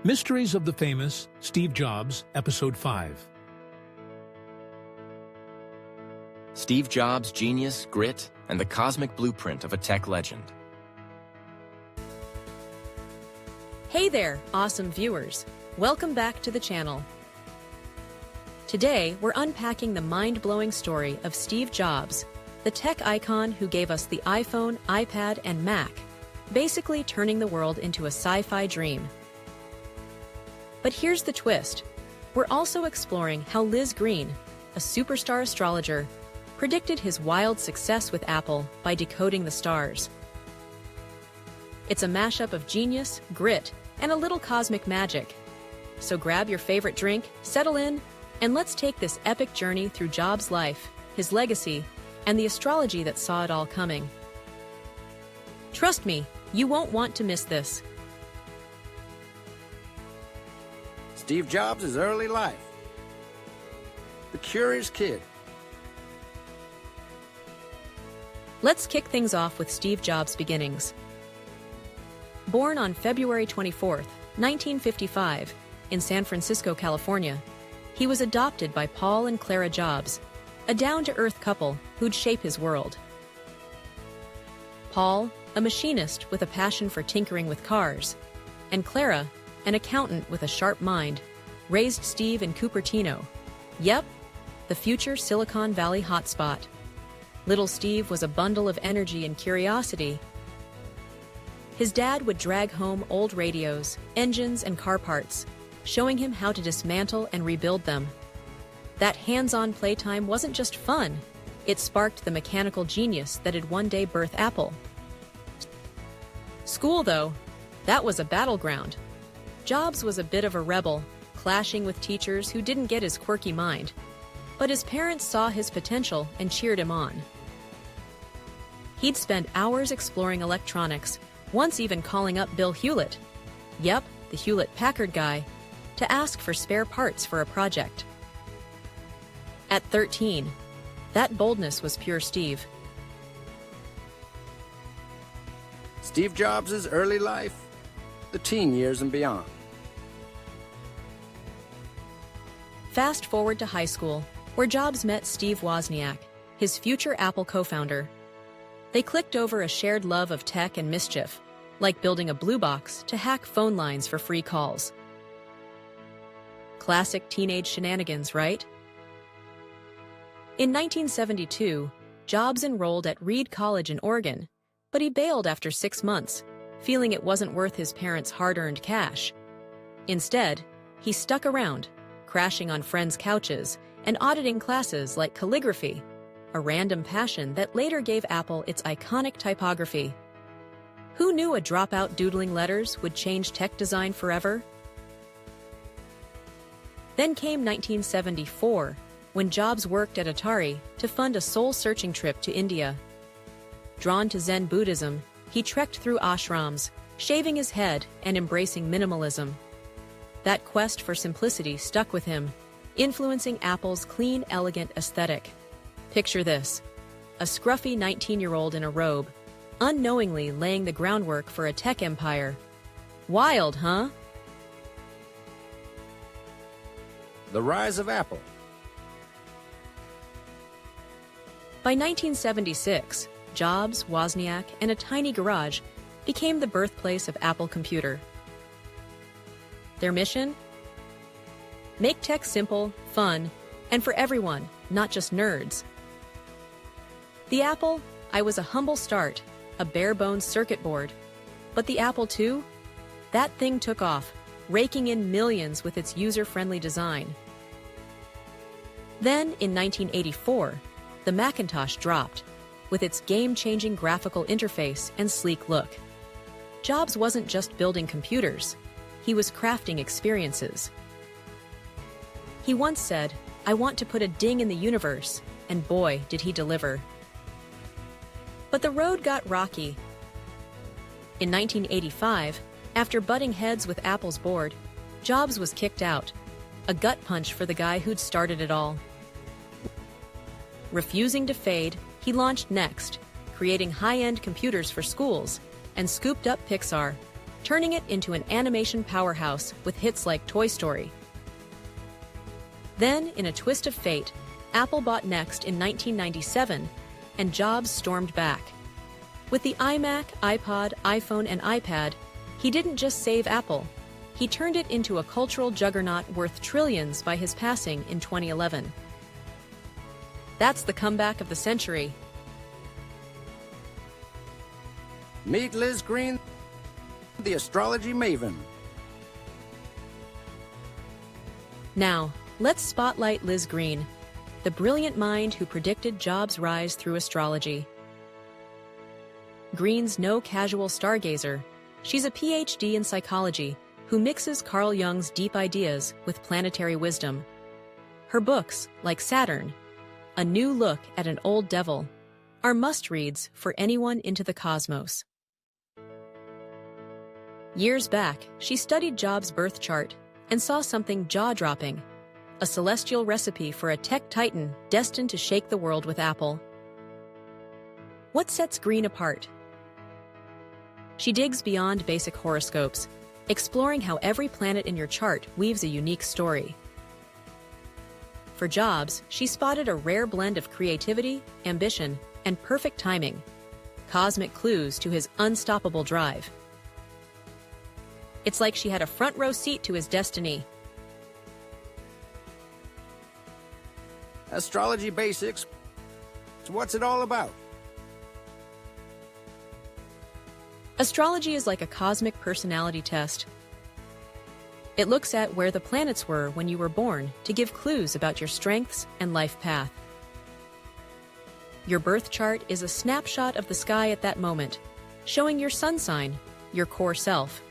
Mysteries of the Famous, Steve Jobs, Episode 5. Steve Jobs' genius, grit, and the cosmic blueprint of a tech legend. Hey there, awesome viewers. Welcome back to the channel. Today, we're unpacking the mind-blowing story of Steve Jobs, the tech icon who gave us the iPhone, iPad, and Mac, basically turning the world into a sci-fi dream. But here's the twist. We're also exploring how Liz Greene, a superstar astrologer, predicted his wild success with Apple by decoding the stars. It's a mashup of genius, grit, and a little cosmic magic. So grab your favorite drink, settle in, and let's take this epic journey through Jobs' life, his legacy, and the astrology that saw it all coming. Trust me, you won't want to miss this. Steve Jobs' early life. The curious kid. Let's kick things off with Steve Jobs' beginnings. Born on February 24, 1955, in San Francisco, California, he was adopted by Paul and Clara Jobs, a down-to-earth couple who'd shape his world. Paul, a machinist with a passion for tinkering with cars, and Clara, an accountant with a sharp mind, raised Steve in Cupertino. Yep, the future Silicon Valley hotspot. Little Steve was a bundle of energy and curiosity. His dad would drag home old radios, engines, and car parts, showing him how to dismantle and rebuild them. That hands-on playtime wasn't just fun, it sparked the mechanical genius that'd one day birth Apple. School, though, that was a battleground. Jobs was a bit of a rebel, clashing with teachers who didn't get his quirky mind. But his parents saw his potential and cheered him on. He'd spend hours exploring electronics, once even calling up Bill Hewlett, yep, the Hewlett-Packard guy, to ask for spare parts for a project. At 13, that boldness was pure Steve. Steve Jobs' early life. The teen years and beyond. Fast forward to high school, where Jobs met Steve Wozniak, his future Apple co-founder. They clicked over a shared love of tech and mischief, like building a blue box to hack phone lines for free calls. Classic teenage shenanigans, right? In 1972, Jobs enrolled at Reed College in Oregon, but he bailed after 6 months, feeling it wasn't worth his parents' hard-earned cash. Instead, he stuck around, crashing on friends' couches and auditing classes like calligraphy, a random passion that later gave Apple its iconic typography. Who knew a dropout doodling letters would change tech design forever? Then came 1974, when Jobs worked at Atari to fund a soul-searching trip to India. Drawn to Zen Buddhism, he trekked through ashrams, shaving his head and embracing minimalism. That quest for simplicity stuck with him, influencing Apple's clean, elegant aesthetic. Picture this: a scruffy 19-year-old in a robe, unknowingly laying the groundwork for a tech empire. Wild, huh? The rise of Apple. By 1976, Jobs, Wozniak, and a tiny garage became the birthplace of Apple Computer. Their mission? Make tech simple, fun, and for everyone, not just nerds. The Apple, I was a humble start, a bare-bones circuit board. But the Apple II? That thing took off, raking in millions with its user-friendly design. Then, in 1984, the Macintosh dropped, with its game-changing graphical interface and sleek look. Jobs wasn't just building computers, he was crafting experiences. He once said, "I want to put a ding in the universe," and boy, did he deliver. But the road got rocky. In 1985, after butting heads with Apple's board, Jobs was kicked out, a gut punch for the guy who'd started it all. Refusing to fade, he launched Next, creating high-end computers for schools, and scooped up Pixar, turning it into an animation powerhouse with hits like Toy Story. Then, in a twist of fate, Apple bought Next in 1997, and Jobs stormed back. With the iMac, iPod, iPhone, and iPad, he didn't just save Apple. He turned it into a cultural juggernaut worth trillions by his passing in 2011. That's the comeback of the century. Meet Liz Greene, the astrology maven. Now, let's spotlight Liz Greene, the brilliant mind who predicted Jobs' rise through astrology. Greene's no casual stargazer. She's a PhD in psychology who mixes Carl Jung's deep ideas with planetary wisdom. Her books, like Saturn, A New Look at an Old Devil, are must-reads for anyone into the cosmos. Years back, she studied Jobs' birth chart and saw something jaw-dropping, a celestial recipe for a tech titan destined to shake the world with Apple. What sets Greene apart? She digs beyond basic horoscopes, exploring how every planet in your chart weaves a unique story. For Jobs, she spotted a rare blend of creativity, ambition, and perfect timing, cosmic clues to his unstoppable drive. It's like she had a front-row seat to his destiny. Astrology basics. So what's it all about? Astrology is like a cosmic personality test. It looks at where the planets were when you were born to give clues about your strengths and life path. Your birth chart is a snapshot of the sky at that moment, showing your sun sign, your core self,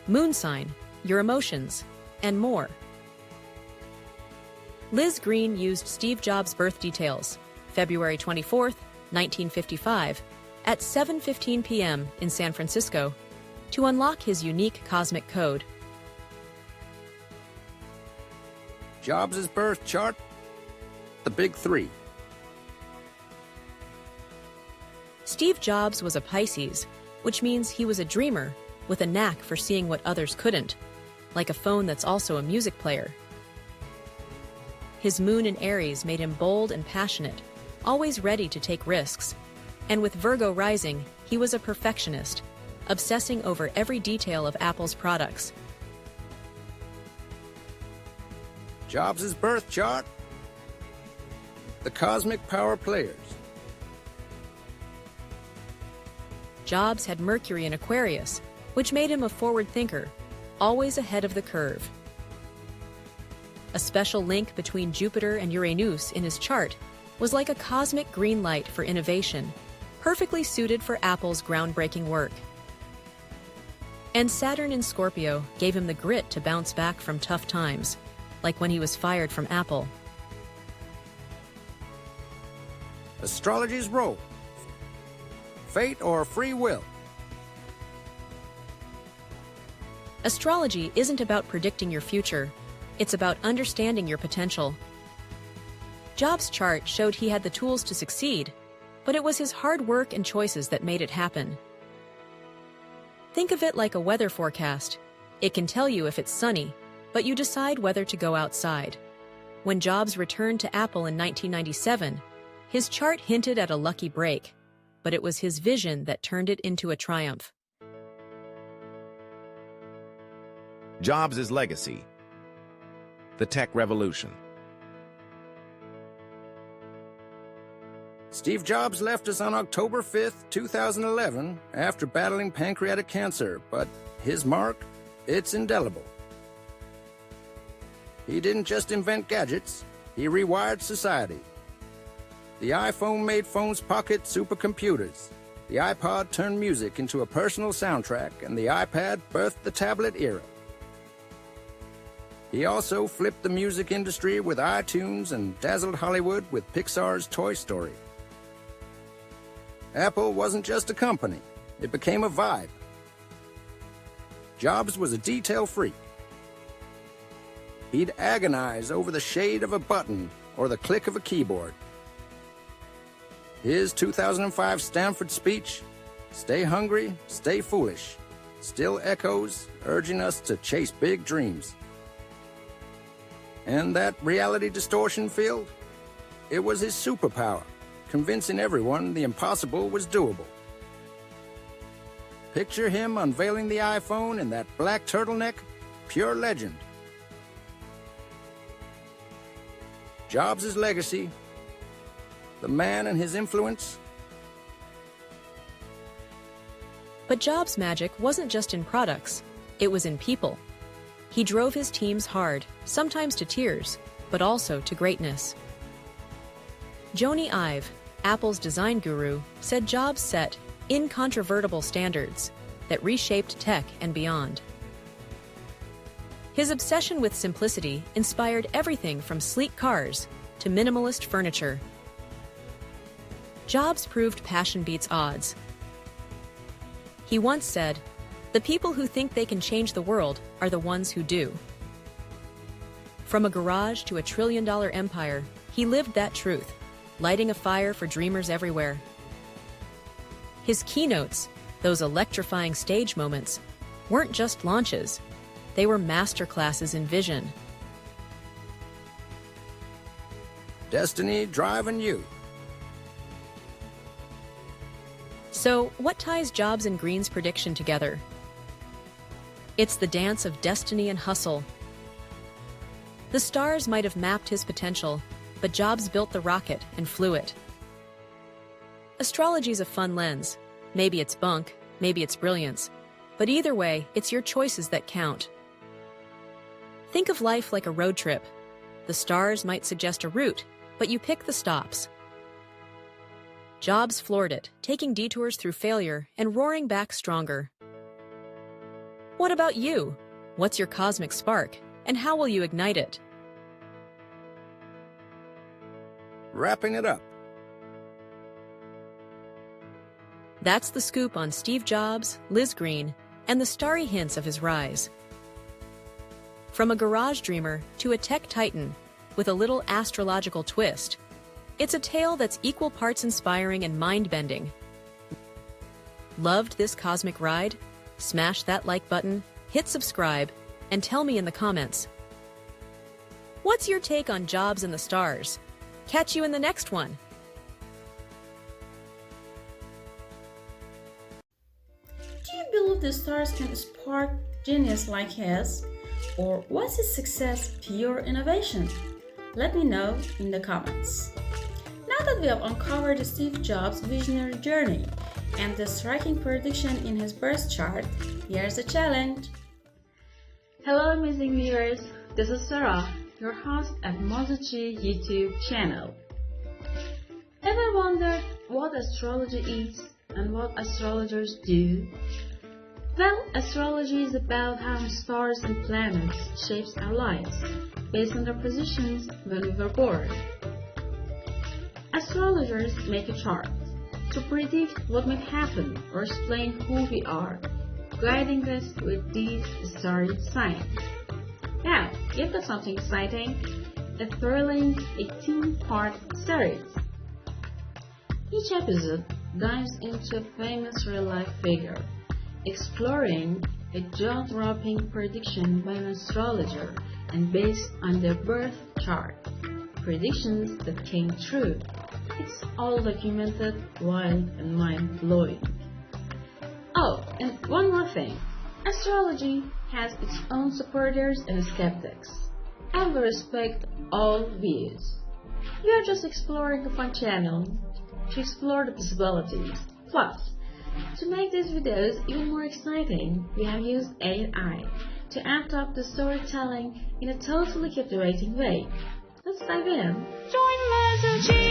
moon sign, your emotions, and more. Liz Greene used Steve Jobs' birth details, February 24, 1955, at 7:15 p.m. in San Francisco, to unlock his unique cosmic code. Jobs' birth chart, the big three. Steve Jobs was a Pisces, which means he was a dreamer with a knack for seeing what others couldn't, like a phone that's also a music player. His moon in Aries made him bold and passionate, always ready to take risks. And with Virgo rising, he was a perfectionist, obsessing over every detail of Apple's products. Jobs' birth chart, the cosmic power players. Jobs had Mercury in Aquarius, which made him a forward thinker, always ahead of the curve. A special link between Jupiter and Uranus in his chart was like a cosmic green light for innovation, perfectly suited for Apple's groundbreaking work. And Saturn in Scorpio gave him the grit to bounce back from tough times, like when he was fired from Apple. Astrology's role, fate or free will. Astrology isn't about predicting your future, it's about understanding your potential. Jobs' chart showed he had the tools to succeed, but it was his hard work and choices that made it happen. Think of it like a weather forecast. It can tell you if it's sunny, but you decide whether to go outside. When Jobs returned to Apple in 1997, his chart hinted at a lucky break, but it was his vision that turned it into a triumph. Jobs' legacy. The tech revolution. Steve Jobs left us on October 5th, 2011, after battling pancreatic cancer, but his mark, it's indelible. He didn't just invent gadgets, he rewired society. The iPhone made phones pocket supercomputers. The iPod turned music into a personal soundtrack, and the iPad birthed the tablet era. He also flipped the music industry with iTunes and dazzled Hollywood with Pixar's Toy Story. Apple wasn't just a company, it became a vibe. Jobs was a detail freak. He'd agonize over the shade of a button or the click of a keyboard. His 2005 Stanford speech, "Stay hungry, stay foolish," still echoes, urging us to chase big dreams. And that reality distortion field? It was his superpower, convincing everyone the impossible was doable. Picture him unveiling the iPhone in that black turtleneck, pure legend. Jobs' legacy, the man and his influence. But Jobs' magic wasn't just in products, it was in people. He drove his teams hard, sometimes to tears, but also to greatness. Joni Ive, Apple's design guru, said Jobs set incontrovertible standards that reshaped tech and beyond. His obsession with simplicity inspired everything from sleek cars to minimalist furniture. Jobs proved passion beats odds. He once said, "The people who think they can change the world are the ones who do." From a garage to a trillion-dollar empire, he lived that truth, lighting a fire for dreamers everywhere. His keynotes, those electrifying stage moments, weren't just launches. They were masterclasses in vision. Destiny driving you. So, what ties Jobs and Greene's prediction together? It's the dance of destiny and hustle. The stars might have mapped his potential, but Jobs built the rocket and flew it. Astrology's a fun lens. Maybe it's bunk, maybe it's brilliance. But either way, it's your choices that count. Think of life like a road trip. The stars might suggest a route, but you pick the stops. Jobs floored it, taking detours through failure and roaring back stronger. What about you? What's your cosmic spark, and how will you ignite it? Wrapping it up. That's the scoop on Steve Jobs, Liz Greene, and the starry hints of his rise. From a garage dreamer to a tech titan with a little astrological twist, it's a tale that's equal parts inspiring and mind-bending. Loved this cosmic ride? Smash that like button, hit subscribe, and tell me in the comments. What's your take on Jobs and the stars? Catch you in the next one. Do you believe the stars can spark genius like his? Or was his success pure innovation? Let me know in the comments. Now that we have uncovered Steve Jobs' visionary journey and the striking prediction in his birth chart, here's a challenge. Hello amazing viewers, this is Sarah, your host at Mazoochi YouTube channel. Ever wondered what astrology is and what astrologers do? Well, astrology is about how stars and planets shapes our lives based on their positions when we were born. Astrologers make a chart to predict what might happen or explain who we are, guiding us with these starry signs. Now, you've got something exciting, a thrilling 18-part series. Each episode dives into a famous real-life figure, exploring a jaw-dropping prediction by an astrologer and based on their birth chart. Predictions that came true. It's all documented, wild, and mind-blowing. Oh, and one more thing. Astrology has its own supporters and skeptics, and we respect all views. We are just exploring a fun channel to explore the possibilities. Plus, to make these videos even more exciting, we have used AI to amp up the storytelling in a totally captivating way. Let's dive in. Join Mazoochi!